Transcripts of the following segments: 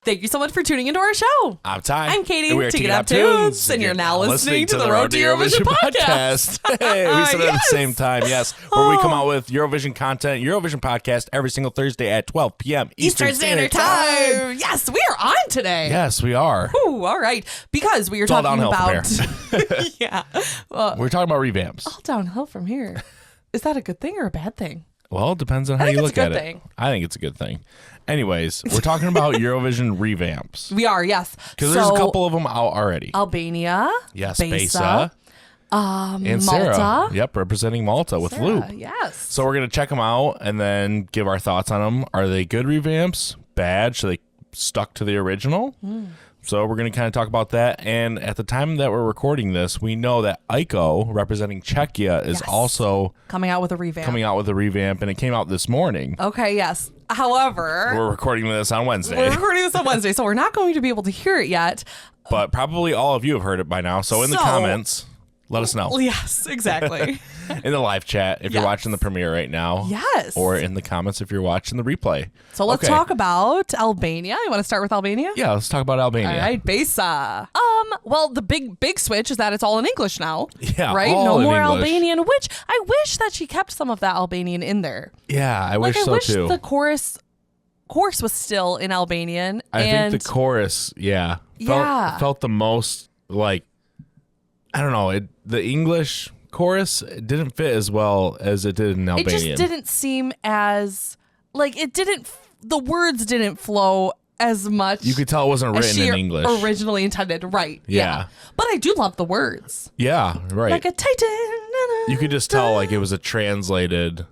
Thank you so much for tuning into our show. I'm Ty. I'm Katie. And we're Ticket Up Tunes. And you're now listening to the Road to Eurovision podcast. Hey, we said it at the same time, yes. Where we come out with Eurovision content, Eurovision podcast every single Thursday at 12 p.m. Eastern Standard Time. Yes, we are on today. Yes, we are. Ooh, all right. Because we are talking about... yeah. We're talking about revamps. All downhill from here. Is that a good thing or a bad thing? Well, it depends on how you look at it. I think it's a good thing. Anyways, we're talking about Eurovision revamps. We are, yes. Because there's a couple of them out already. Albania. Yes, Besa. And Malta. Sarah. Yep, representing Malta with Sarah, Loop. Yes. So we're going to check them out and then give our thoughts on them. Are they good revamps? Bad? Should they stuck to the original? So we're going to kind of talk about that. And at the time that we're recording this, we know that Aiko, representing Czechia, is also coming out with a revamp. And it came out this morning. Okay, yes. However, we're recording this on Wednesday. So we're not going to be able to hear it yet. But probably all of you have heard it by now. So in the comments, let us know. Yes, exactly. In the live chat if you're watching the premiere right now. Yes. Or in the comments if you're watching the replay. So let's talk about Albania. You want to start with Albania? Yeah, let's talk about Albania. All right, Besa. Well, the big switch is that it's all in English now. Yeah, right? All no more English. Albanian, which I wish that she kept some of that Albanian in there. Yeah, I wish so too. The chorus was still in Albanian. I think the chorus, felt the most like, I don't know, the English chorus didn't fit as well as it did in Albanian. It just didn't seem as, like, the words didn't flow as much. You could tell it wasn't written in English. Originally intended, right. Yeah. But I do love the words. Yeah, right. Like a titan. You could just tell like it was a translated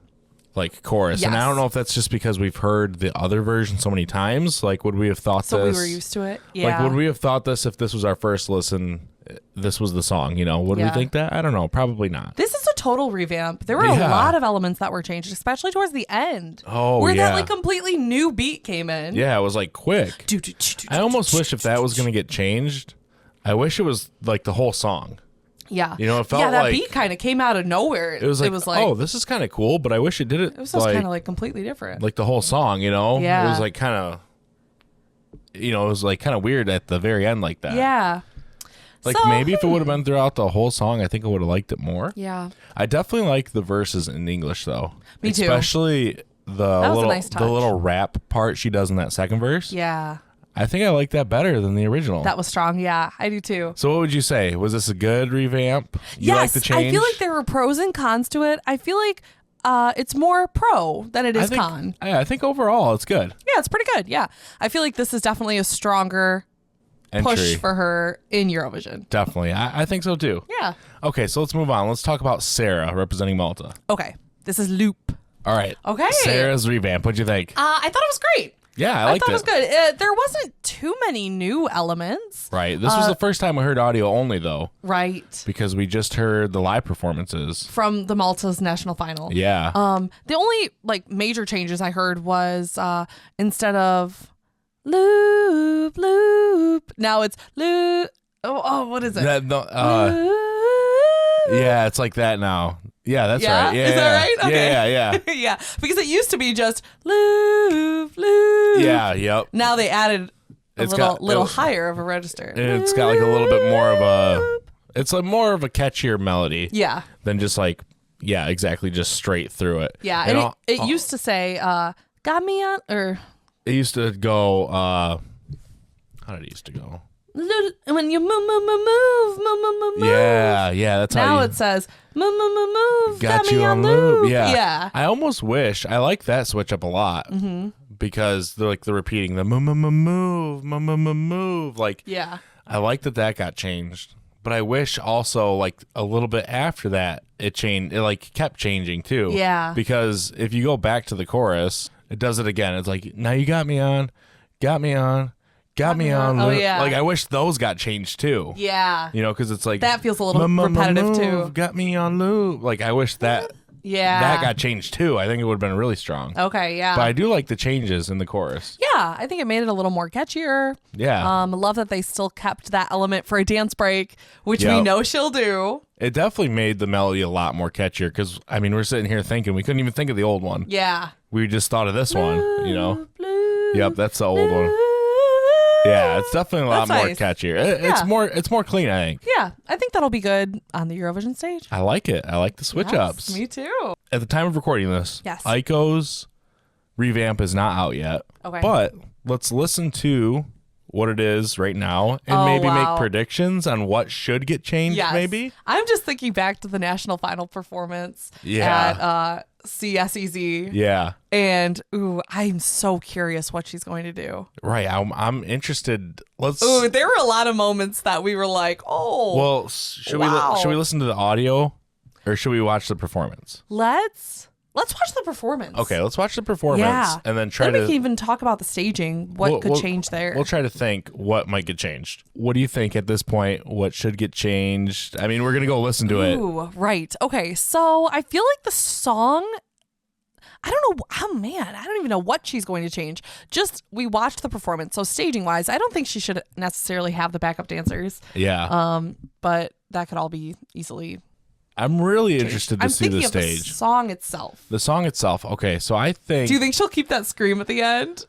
like chorus. Yes. And I don't know if that's just because we've heard the other version so many times. Like, would we have thought this? So we were used to it? Yeah. Like, would we have thought this if this was our first listen? This was the song, Would we think that? I don't know. Probably not. This is a total revamp. There were a lot of elements that were changed, especially towards the end. Oh, where that like completely new beat came in. Yeah, it was like quick. I almost wish if that was going to get changed, I wish it was like the whole song. Yeah. It felt like... that beat kind of came out of nowhere. It was like, oh, this is kind of cool, but I wish it didn't. It was just kind of like completely different. Like the whole song, Yeah. It was like kind of, it was like kind of weird at the very end like that. Yeah. Like maybe if it would have been throughout the whole song, I think I would have liked it more. Yeah. I definitely like the verses in English though. Me too. Especially the little rap part she does in that second verse. Yeah. I think I like that better than the original. That was strong. Yeah, I do too. So what would you say? Was this a good revamp? You like the change? I feel like there were pros and cons to it. I feel like it's more pro than it is con. I think overall it's good. Yeah, it's pretty good. Yeah. I feel like this is definitely a stronger push for her in Eurovision. Definitely. I think so too. Yeah. Okay, so let's move on. Let's talk about Sarah representing Malta. Okay. This is Loop. All right. Okay. Sarah's revamp. What'd you think? I thought it was great. Yeah, I liked it. I thought it was good. There wasn't too many new elements. Right. This was the first time we heard audio only, though. Right. Because we just heard the live performances. From the Malta's national final. Yeah. The only, major changes I heard was instead of loop, loop, now it's loop. Oh, what is it? Yeah, it's like that now. Yeah, that's right. Yeah, is that right? Okay. Yeah. Yeah, because it used to be just loop, loop. Yeah, yep. Now they added a little higher of a register. And it's got like a little bit more of a, it's like more of a catchier melody. Yeah. Than just like, yeah, exactly, just straight through it. Yeah, and it used to say, got me on, or. It used to go, how did it used to go? When you move. Yeah, that's now how it says move. Got you me on loop. Yeah. I almost wish I like that switch up a lot because they're like the repeating the move. Like I like that got changed, but I wish also like a little bit after that it changed. It like kept changing too. Yeah. Because if you go back to the chorus, it does it again. It's like now you got me on. Got me on. Oh, yeah. Like, I wish those got changed, too. Yeah. Because it's like... That feels a little repetitive, too. Got me on loop. Like, I wish that... Yeah. That got changed, too. I think it would have been really strong. Okay, yeah. But I do like the changes in the chorus. Yeah, I think it made it a little more catchier. Yeah. I love that they still kept that element for a dance break, which we know she'll do. It definitely made the melody a lot more catchier because, we're sitting here thinking we couldn't even think of the old one. Yeah. We just thought of this one, Yep, that's the old one. Yeah, it's definitely a lot That's more nice. catchier. Yeah. It's more clean, I think. Yeah, I think that'll be good on the Eurovision stage. I like it. I like the switch ups. Me too. At the time of recording this, Yes. Aiko's revamp is not out yet. Okay. But let's listen to what it is right now and Oh, maybe wow. make predictions on what should get changed, Yes. maybe. I'm just thinking back to the national final performance Yeah. at CSEZ. Yeah. And I'm so curious what she's going to do. Right. I'm interested. Let's. There were a lot of moments that we were like, oh. Well, should wow. we listen to the audio or should we watch the performance? Let's watch the performance. Okay, let's watch the performance Yeah. and then try Then we to can even talk about the staging. What could change there? We'll try to think what might get changed. What do you think at this point? What should get changed? I mean, we're going to go listen to it. Ooh, right. Okay, so I feel like the song, I don't know. Oh, man, I don't even know what she's going to change. Just, we watched the performance. So staging-wise, I don't think she should necessarily have the backup dancers. Yeah. But that could all be easily I'm really changed. interested to I'm see thinking the of the stage. song itself. The song itself. Okay, so I think Do you think she'll keep that scream at the end?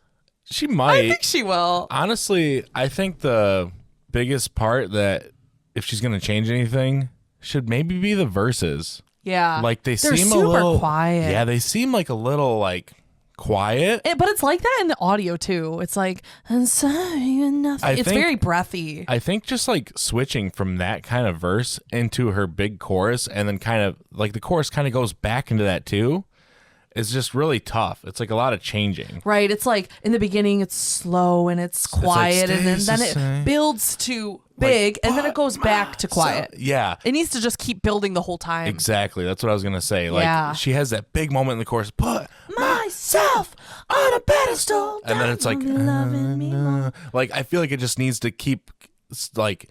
she might. I think she will. Honestly, I think the biggest part that if she's going to change anything should maybe be the verses. Yeah. Like They're seem super a little quiet. Yeah, they seem like a little like quiet. But it's like that in the audio too. It's like, I'm sorry, nothing. It's very breathy. I think just like switching from that kind of verse into her big chorus and then kind of like the chorus kind of goes back into that too is just really tough. It's like a lot of changing. Right. It's like in the beginning it's slow and it's quiet like, and then stays the it same. builds to big and then it goes back to quiet. Yeah. It needs to just keep building the whole time. Exactly. That's what I was going to say. Like Yeah. she has that big moment in the chorus, put Myself on a pedestal. and then it's like like I feel like it just needs to keep like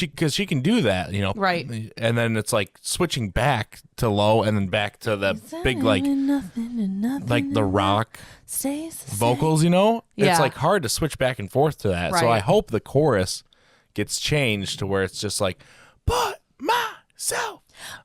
because she can do that, you know, Right. and then it's like switching back to low and then back to the big like the rock vocals, you know. Yeah. It's like hard to switch back and forth to that. So Right. I hope the chorus gets changed to where it's just like put myself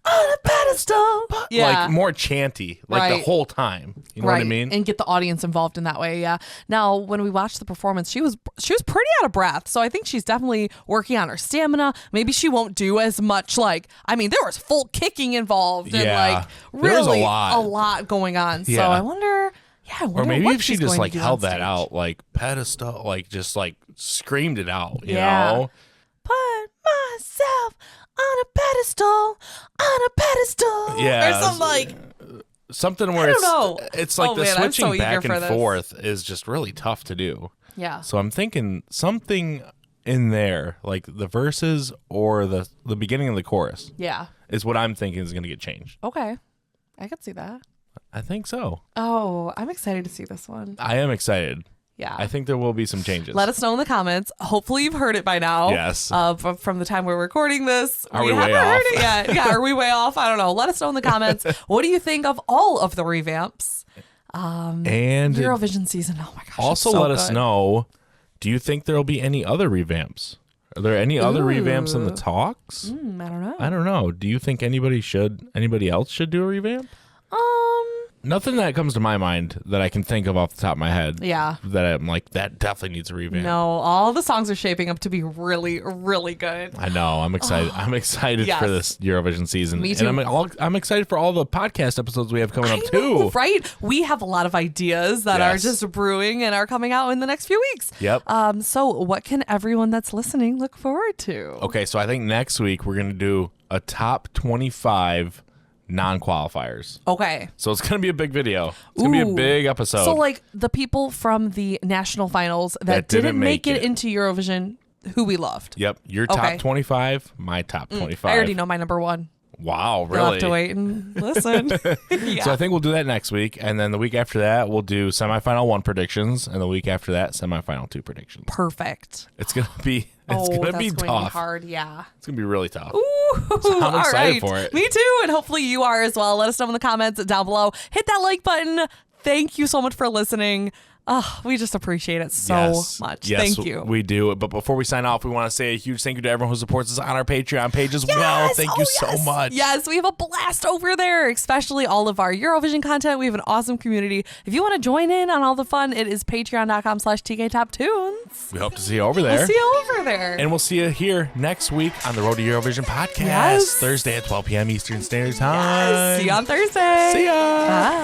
on a pedestal. Yeah. like more chanty like the Right. whole time, you know what I mean? And get the audience involved in that way. Yeah. Now, when we watched the performance, she was pretty out of breath. So I think she's definitely working on her stamina. Maybe she won't do as much. Like, I mean, there was full kicking involved and Yeah. like There was a really lot. going on. So Yeah. I wonder. Yeah, I wonder Or maybe what if she she's just going like to do held on that stage. out like pedestal, like just like screamed it out, you Yeah. know? Put myself on a pedestal, Yeah. or something like. Something where I don't know. it's like Oh, the man, I'm so switching eager back for and this. forth is just really tough to do. Yeah. So I'm thinking something in there, like the verses or the beginning of the chorus, Yeah. is what I'm thinking is going to get changed. Okay. I could see that. I think so. Oh, I'm excited to see this one. I am excited. Yeah. I think there will be some changes. Let us know in the comments. Hopefully you've heard it by now. Yes. From the time we're recording this. Are we haven't way heard off? it yet. Yeah. Are we way off? I don't know. Let us know in the comments. What do you think of all of the revamps? And Eurovision season. Oh my gosh. also it's so let us good. know, do you think there will be any other revamps? Are there any other revamps in the talks? I don't know. I don't know. Do you think anybody else should do a revamp? Nothing that comes to my mind that I can think of off the top of my head. Yeah. That I'm like, that definitely needs a revamp. No, all the songs are shaping up to be really, really good. I know. I'm excited. I'm excited Yes. for this Eurovision season. Me too. And I'm excited for all the podcast episodes we have coming up I know, too. right? We have a lot of ideas that are Yes. just brewing and are coming out in the next few weeks. Yep. So what can everyone that's listening look forward to? Okay, so I think next week we're going to do a top 25 non-qualifiers. Okay. So it's going to be a big video. It's going to be a Ooh. big episode. So like the people from the national finals that didn't make it into Eurovision, who we loved. Yep. Your Okay. top 25, my top 25. I already know my number one. Wow, really? You'll have to wait and listen. Yeah. So I think we'll do that next week, and then the week after that we'll do semifinal 1 predictions, and the week after that semifinal 2 predictions. Perfect. It's gonna be That's tough. going to be hard. Yeah. It's gonna be really tough. Ooh, So I'm all excited right. for it. Me too, and hopefully you are as well. Let us know in the comments down below. Hit that like button. Thank you so much for listening. We just appreciate it so much. Yes, thank you. We do. But before we sign off, we want to say a huge thank you to everyone who supports us on our Patreon page as well. Thank you so much. Yes, we have a blast over there, especially all of our Eurovision content. We have an awesome community. If you want to join in on all the fun, it is patreon.com/TKTopTunes. We hope to see you over there. We'll see you over there. And we'll see you here next week on the Road to Eurovision podcast. Yes. Thursday at 12 p.m. Eastern Standard Time. Yes. See you on Thursday. See ya. Bye.